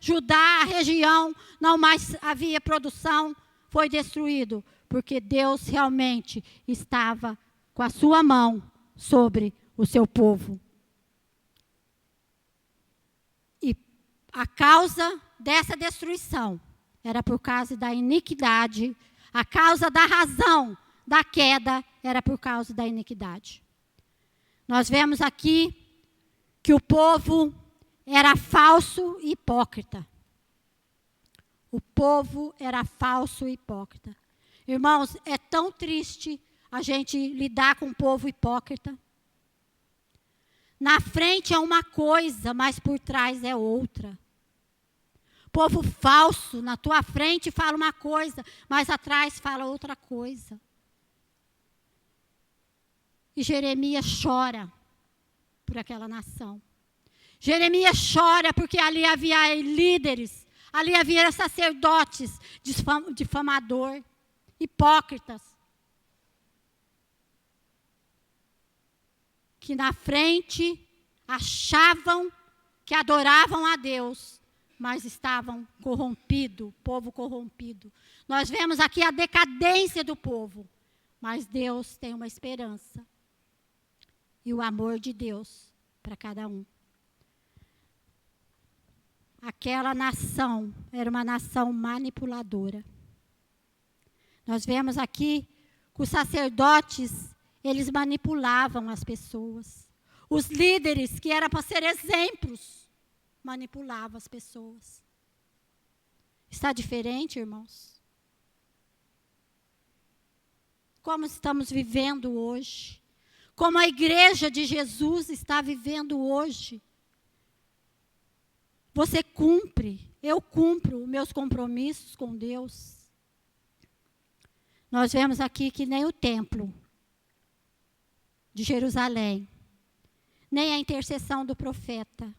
Judá, a região, não mais havia produção, foi destruído, porque Deus realmente estava com a sua mão sobre o seu povo. E a causa dessa destruição era por causa da iniquidade, a causa da razão da queda era por causa da iniquidade. Nós vemos aqui que o povo era falso e hipócrita. O povo era falso e hipócrita. Irmãos, é tão triste a gente lidar com um povo hipócrita. Na frente é uma coisa, mas por trás é outra. Povo falso, na tua frente fala uma coisa, mas atrás fala outra coisa. E Jeremias chora por aquela nação. Jeremias chora porque ali havia líderes, ali havia sacerdotes difamador, hipócritas, que na frente achavam que adoravam a Deus, mas estavam corrompidos, povo corrompido. Nós vemos aqui a decadência do povo, mas Deus tem uma esperança e o amor de Deus para cada um. Aquela nação era uma nação manipuladora. Nós vemos aqui que os sacerdotes, eles manipulavam as pessoas. Os líderes, que eram para ser exemplos, manipulavam as pessoas. Está diferente, irmãos? Como estamos vivendo hoje? Como a igreja de Jesus está vivendo hoje? Você cumpre, eu cumpro os meus compromissos com Deus. Nós vemos aqui que nem o templo de Jerusalém, nem a intercessão do profeta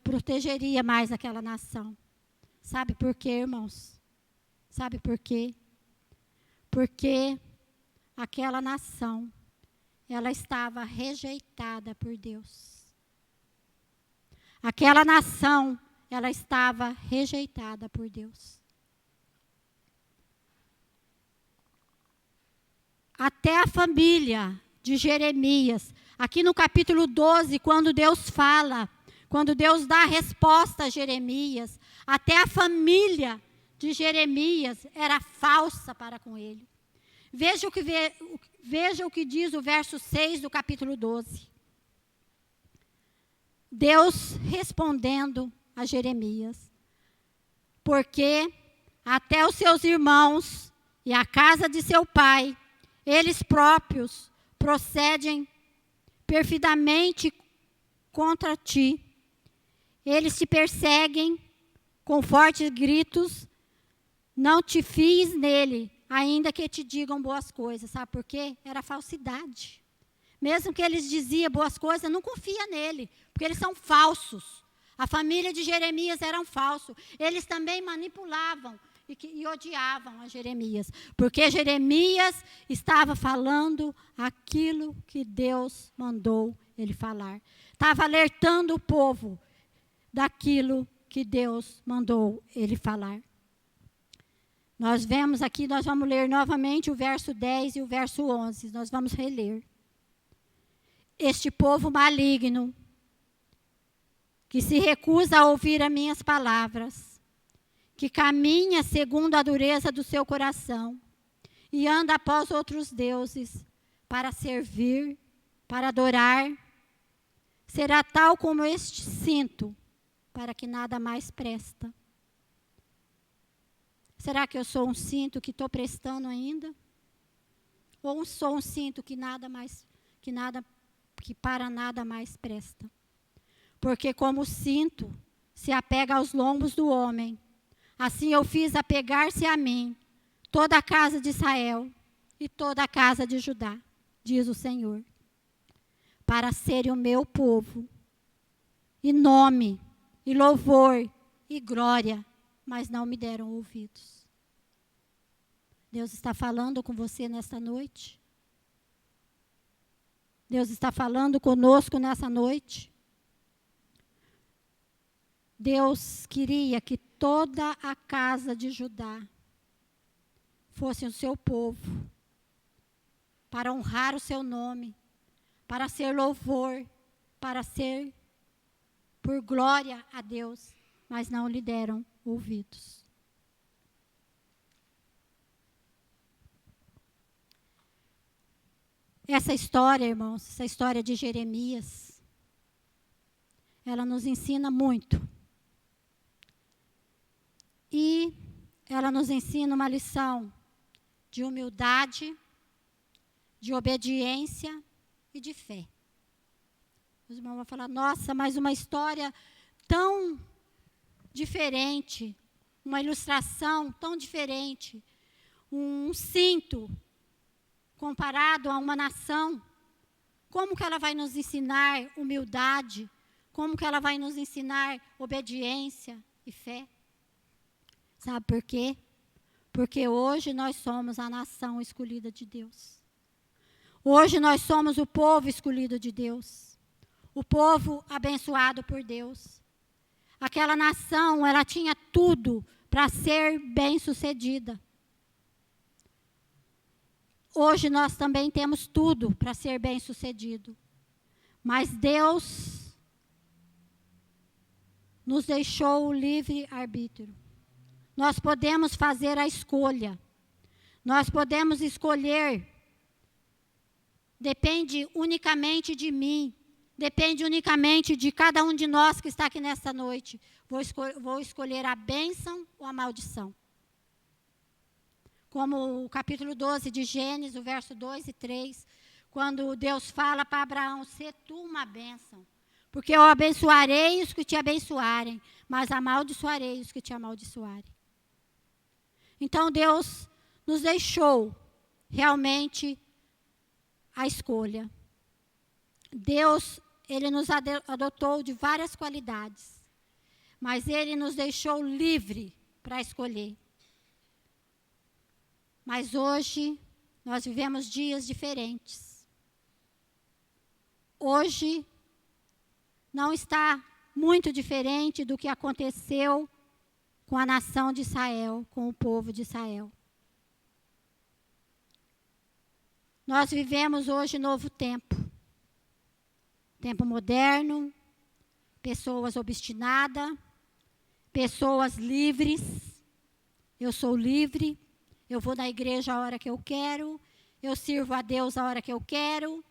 protegeria mais aquela nação. Sabe por quê, irmãos? Sabe por quê? Porque aquela nação, ela estava rejeitada por Deus. Aquela nação, ela estava rejeitada por Deus. Até a família de Jeremias, aqui no capítulo 12, quando Deus fala, quando Deus dá a resposta a Jeremias, até a família de Jeremias era falsa para com ele. Veja o que diz o verso 6 do capítulo 12. Deus respondendo a Jeremias, porque até os seus irmãos e a casa de seu pai, eles próprios procedem perfidamente contra ti. Eles te perseguem com fortes gritos, não te fies nele, ainda que te digam boas coisas. Sabe por quê? Era falsidade. Mesmo que eles diziam boas coisas, não confia nele, porque eles são falsos. A família de Jeremias eram falsos. Eles também manipulavam e odiavam a Jeremias, porque Jeremias estava falando aquilo que Deus mandou ele falar. Estava alertando o povo daquilo que Deus mandou ele falar. Nós vemos aqui, nós vamos ler novamente o verso 10 e o verso 11. Nós vamos reler. Este povo maligno, que se recusa a ouvir as minhas palavras, que caminha segundo a dureza do seu coração e anda após outros deuses para servir, para adorar, será tal como este cinto, para que nada mais presta. Será que eu sou um cinto que estou prestando ainda? Ou sou um cinto que para nada mais presta? Porque como o cinto se apega aos lombos do homem, assim eu fiz apegar-se a mim toda a casa de Israel e toda a casa de Judá, diz o Senhor, para serem o meu povo, e nome, e louvor, e glória, mas não me deram ouvidos. Deus está falando com você nesta noite? Deus está falando conosco nessa noite? Deus queria que toda a casa de Judá fosse o seu povo, para honrar o seu nome, para ser louvor, para ser por glória a Deus, mas não lhe deram ouvidos. Essa história, irmãos, essa história de Jeremias, ela nos ensina muito. E ela nos ensina uma lição de humildade, de obediência e de fé. Os irmãos vão falar, nossa, mas uma história tão diferente, uma ilustração tão diferente, um cinto comparado a uma nação, como que ela vai nos ensinar humildade? Como que ela vai nos ensinar obediência e fé? Sabe por quê? Porque hoje nós somos a nação escolhida de Deus. Hoje nós somos o povo escolhido de Deus. O povo abençoado por Deus. Aquela nação, ela tinha tudo para ser bem-sucedida. Hoje nós também temos tudo para ser bem-sucedido. Mas Deus nos deixou o livre-arbítrio. Nós podemos fazer a escolha. Nós podemos escolher. Depende unicamente de mim. Depende unicamente de cada um de nós que está aqui nesta noite. Vou escolher a bênção ou a maldição. Como o capítulo 12 de Gênesis, o verso 2 e 3, quando Deus fala para Abraão, sê tu uma bênção, porque eu abençoarei os que te abençoarem, mas amaldiçoarei os que te amaldiçoarem. Então Deus nos deixou realmente a escolha. Deus, Ele nos adotou de várias qualidades, mas Ele nos deixou livre para escolher. Mas hoje, nós vivemos dias diferentes. Hoje, não está muito diferente do que aconteceu com a nação de Israel, com o povo de Israel. Nós vivemos hoje novo tempo. Tempo moderno, pessoas obstinadas, pessoas livres. Eu sou livre. Eu vou na igreja a hora que eu quero. Eu sirvo a Deus a hora que eu quero.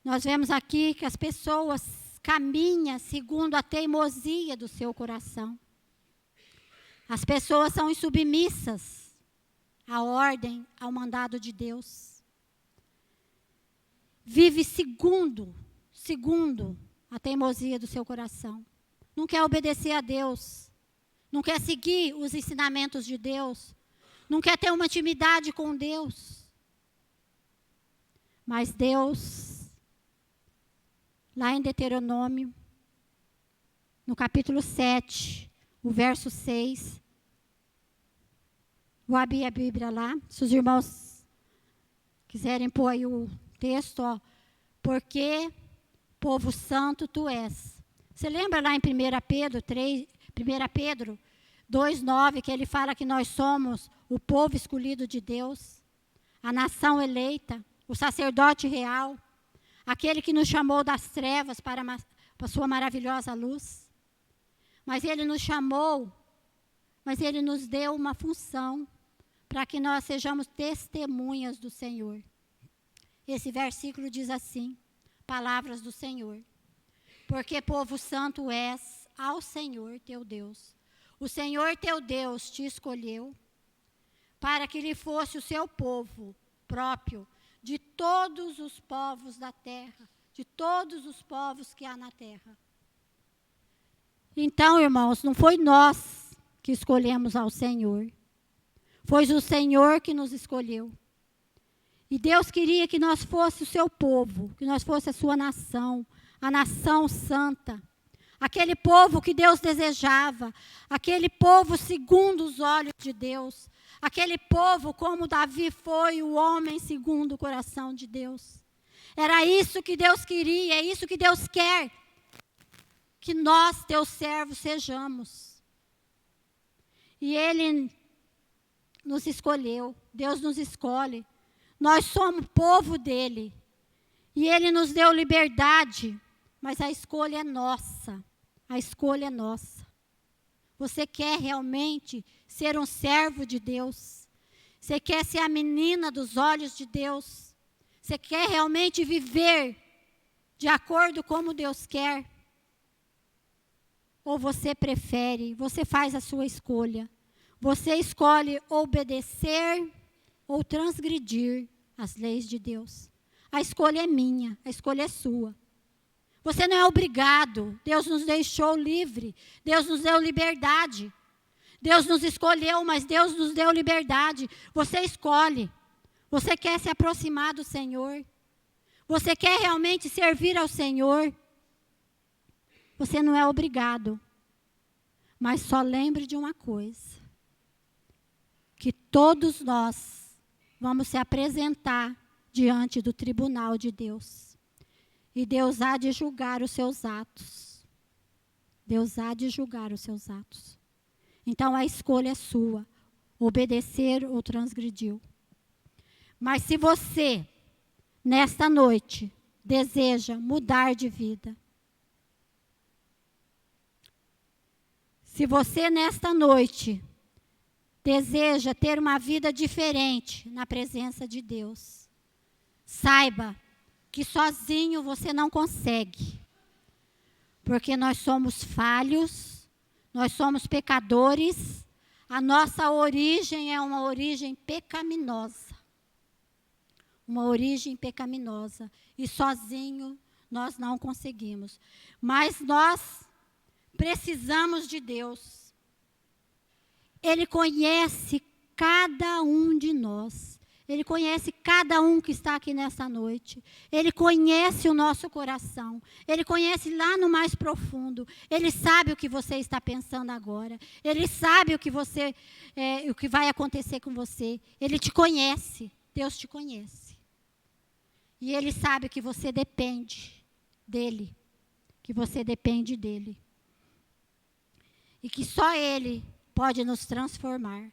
Nós vemos aqui que as pessoas caminham segundo a teimosia do seu coração. As pessoas são insubmissas à ordem, ao mandado de Deus. Vive segundo a teimosia do seu coração. Não quer obedecer a Deus. Não quer seguir os ensinamentos de Deus. Não quer ter uma intimidade com Deus. Mas Deus, lá em Deuteronômio, no capítulo 7, o verso 6. Vou abrir a Bíblia lá. Se os irmãos quiserem pôr aí o texto, ó. Porque povo santo tu és. Você lembra lá em 1 Pedro 2,9, que ele fala que nós somos o povo escolhido de Deus, a nação eleita, o sacerdote real, aquele que nos chamou das trevas para a sua maravilhosa luz. Mas ele nos chamou, mas ele nos deu uma função para que nós sejamos testemunhas do Senhor. Esse versículo diz assim, palavras do Senhor. Porque povo santo és ao Senhor teu Deus. O Senhor teu Deus te escolheu para que lhe fosse o seu povo próprio de todos os povos da terra, de todos os povos que há na terra. Então, irmãos, não foi nós que escolhemos ao Senhor. Foi o Senhor que nos escolheu. E Deus queria que nós fosse o seu povo, que nós fosse a sua nação, a nação santa. Aquele povo que Deus desejava, aquele povo segundo os olhos de Deus, aquele povo como Davi foi o homem segundo o coração de Deus. Era isso que Deus queria, é isso que Deus quer. que nós, teus servos, sejamos. E Ele nos escolheu, Deus nos escolhe. Nós somos povo dEle. E Ele nos deu liberdade, mas a escolha é nossa. A escolha é nossa. Você quer realmente ser um servo de Deus? Você quer ser a menina dos olhos de Deus? Você quer realmente viver de acordo como Deus quer? Ou você prefere, você faz a sua escolha. Você escolhe obedecer ou transgredir as leis de Deus. A escolha é minha, a escolha é sua. Você não é obrigado. Deus nos deixou livre. Deus nos deu liberdade. Deus nos escolheu, mas Deus nos deu liberdade. Você escolhe. Você quer se aproximar do Senhor? Você quer realmente servir ao Senhor? Você não é obrigado. Mas só lembre de uma coisa. Que todos nós vamos se apresentar diante do tribunal de Deus. E Deus há de julgar os seus atos. Deus há de julgar os seus atos. Então a escolha é sua, obedecer ou transgredir. Mas se você, nesta noite, deseja mudar de vida, se você nesta noite deseja ter uma vida diferente na presença de Deus, saiba que sozinho você não consegue. Porque nós somos falhos, nós somos pecadores, a nossa origem é uma origem pecaminosa. Uma origem pecaminosa. E sozinho nós não conseguimos. Mas nós precisamos de Deus. Ele conhece cada um de nós. Ele conhece cada um que está aqui nessa noite. Ele conhece o nosso coração. Ele conhece lá no mais profundo. Ele sabe o que você está pensando agora. Ele sabe o que vai acontecer com você. Ele te conhece. Deus te conhece. E Ele sabe que você depende dEle. Que você depende dEle. E que só Ele pode nos transformar.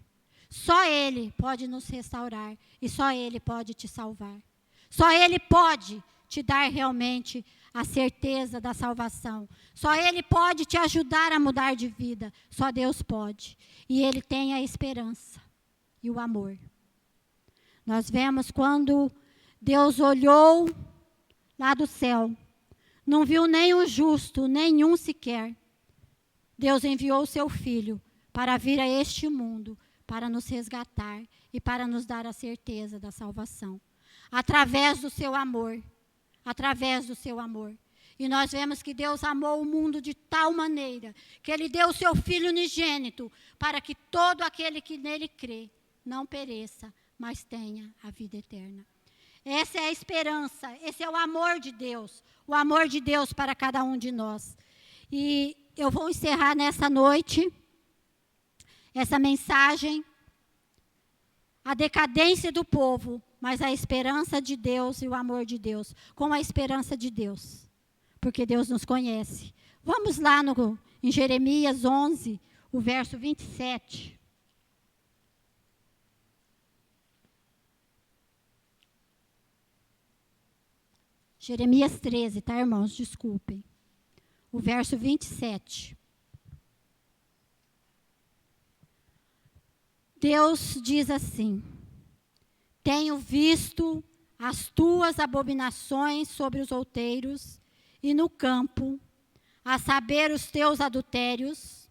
Só Ele pode nos restaurar e só Ele pode te salvar. Só Ele pode te dar realmente a certeza da salvação. Só Ele pode te ajudar a mudar de vida. Só Deus pode. E Ele tem a esperança e o amor. Nós vemos quando Deus olhou lá do céu, não viu nenhum justo, nenhum sequer. Deus enviou o seu Filho para vir a este mundo, para nos resgatar e para nos dar a certeza da salvação. Através do seu amor. Através do seu amor. E nós vemos que Deus amou o mundo de tal maneira que Ele deu o seu Filho unigênito para que todo aquele que nele crê não pereça, mas tenha a vida eterna. Essa é a esperança, esse é o amor de Deus. O amor de Deus para cada um de nós. E eu vou encerrar nessa noite essa mensagem, a decadência do povo, mas a esperança de Deus e o amor de Deus, com a esperança de Deus, porque Deus nos conhece. Vamos lá em Jeremias 11, o verso 27. Jeremias 13, tá, irmãos? Desculpem. O verso 27. Deus diz assim: tenho visto as tuas abominações sobre os outeiros e no campo, a saber, os teus adultérios,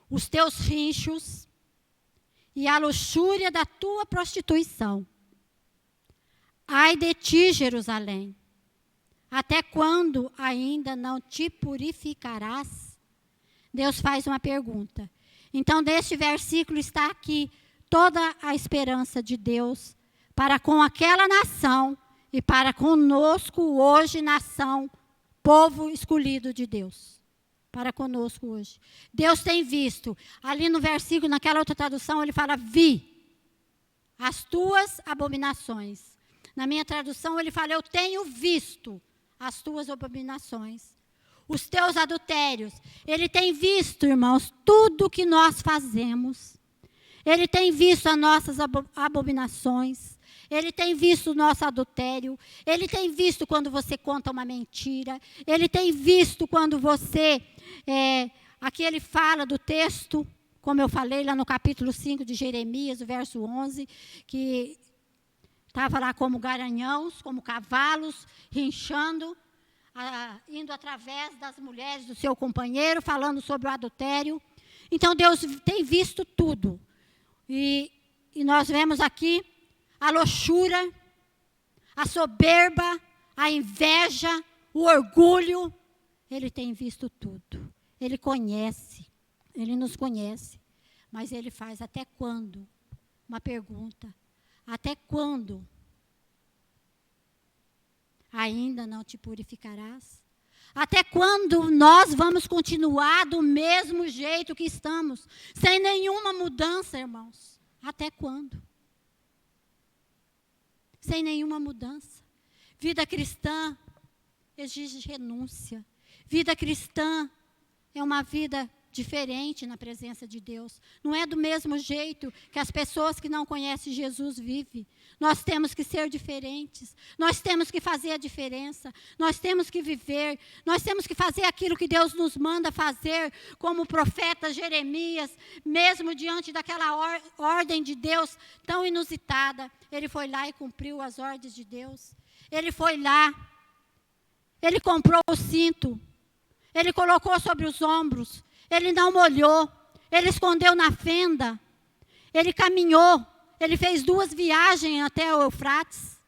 os teus rinchos e a luxúria da tua prostituição. Ai de ti, Jerusalém, até quando ainda não te purificarás? Deus faz uma pergunta. Então, deste versículo está aqui toda a esperança de Deus para com aquela nação e para conosco hoje, nação, povo escolhido de Deus. Para conosco hoje. Deus tem visto, ali no versículo, naquela outra tradução, ele fala, vi as tuas abominações. Na minha tradução, ele fala, eu tenho visto as tuas abominações. os teus adultérios. Ele tem visto, irmãos, tudo que nós fazemos. Ele tem visto as nossas abominações. Ele tem visto o nosso adultério. Ele tem visto quando você conta uma mentira. Ele tem visto quando você... aqui ele fala do texto, como eu falei lá no capítulo 5 de Jeremias, o verso 11, que estava lá como garanhãos, como cavalos, rinchando, indo através das mulheres do seu companheiro, falando sobre o adultério. Então, Deus tem visto tudo. E nós vemos aqui a luxúria, a soberba, a inveja, o orgulho. Ele tem visto tudo. Ele conhece, ele nos conhece. Mas ele faz até quando? Uma pergunta. Até quando? Ainda não te purificarás? Até quando nós vamos continuar do mesmo jeito que estamos? Sem nenhuma mudança, irmãos? Até quando? Sem nenhuma mudança. Vida cristã exige renúncia. Vida cristã é uma vida diferente na presença de Deus. Não é do mesmo jeito que as pessoas que não conhecem Jesus vivem. Nós temos que ser diferentes. Nós temos que fazer a diferença. Nós temos que viver. Nós temos que fazer aquilo que Deus nos manda fazer, como o profeta Jeremias, mesmo diante daquela ordem de Deus tão inusitada. Ele foi lá e cumpriu as ordens de Deus. Ele foi lá. Ele comprou o cinto. Ele colocou sobre os ombros. Ele não molhou, ele escondeu na fenda, ele caminhou, ele fez 2 viagens até o Eufrates.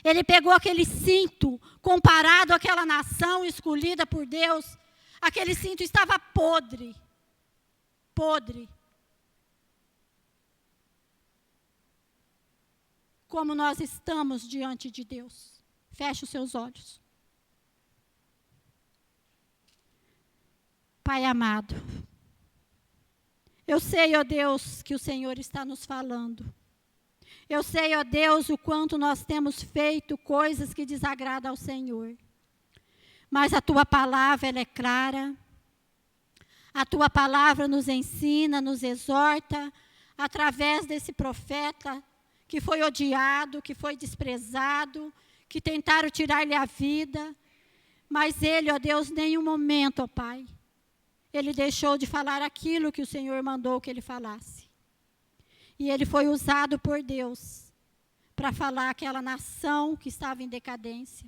Ele pegou aquele cinto, comparado àquela nação escolhida por Deus, aquele cinto estava podre, podre. Como nós estamos diante de Deus? Feche os seus olhos. Pai amado, eu sei, ó Deus, que o Senhor está nos falando. Eu sei, ó Deus, o quanto nós temos feito coisas que desagradam ao Senhor. Mas a Tua palavra, ela é clara. A Tua palavra nos ensina, nos exorta, através desse profeta que foi odiado, que foi desprezado, que tentaram tirar-lhe a vida. Mas ele, ó Deus, em nenhum momento, ó Pai, ele deixou de falar aquilo que o Senhor mandou que ele falasse. E ele foi usado por Deus para falar àquela nação que estava em decadência.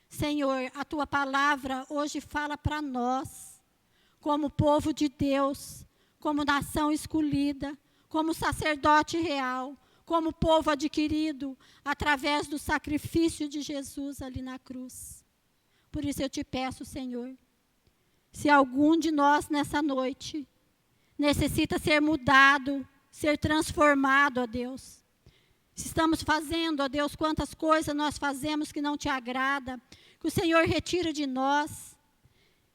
Senhor, a Tua palavra hoje fala para nós, como povo de Deus, como nação escolhida, como sacerdote real, como povo adquirido, através do sacrifício de Jesus ali na cruz. Por isso eu te peço, Senhor, se algum de nós nessa noite necessita ser mudado, ser transformado, ó Deus. Se estamos fazendo, ó Deus, quantas coisas nós fazemos que não te agrada, que o Senhor retira de nós,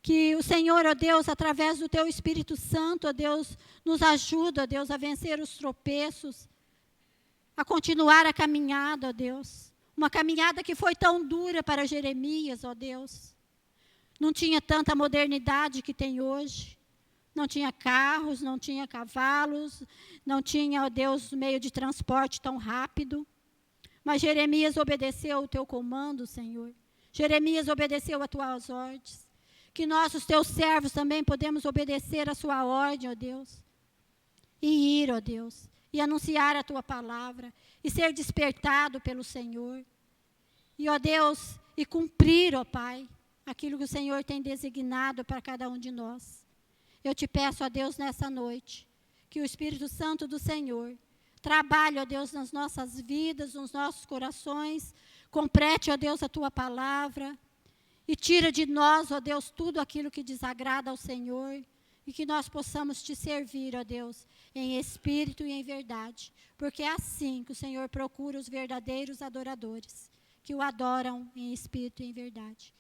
que o Senhor, ó Deus, através do Teu Espírito Santo, ó Deus, nos ajuda, ó Deus, a vencer os tropeços, a continuar a caminhada, ó Deus. Uma caminhada que foi tão dura para Jeremias, ó Deus. Não tinha tanta modernidade que tem hoje. Não tinha carros, não tinha cavalos, não tinha, ó Deus, meio de transporte tão rápido. Mas Jeremias obedeceu o Teu comando, Senhor. Jeremias obedeceu as Tuas ordens. Que nós, os Teus servos, também podemos obedecer a Sua ordem, ó Deus. E ir, ó Deus, e anunciar a Tua palavra, e ser despertado pelo Senhor. E, ó Deus, e cumprir, ó Pai, aquilo que o Senhor tem designado para cada um de nós. Eu te peço, ó Deus, nessa noite, que o Espírito Santo do Senhor trabalhe, ó Deus, nas nossas vidas, nos nossos corações, complete, ó Deus, a Tua palavra, e tira de nós, ó Deus, tudo aquilo que desagrada ao Senhor, e que nós possamos te servir, ó Deus, em espírito e em verdade, porque é assim que o Senhor procura os verdadeiros adoradores, que o adoram em espírito e em verdade.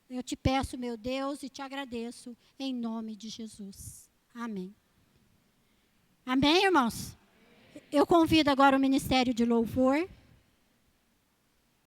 Eu te peço, meu Deus, e te agradeço, em nome de Jesus. Amém. Amém, irmãos? Eu convido agora o Ministério de Louvor.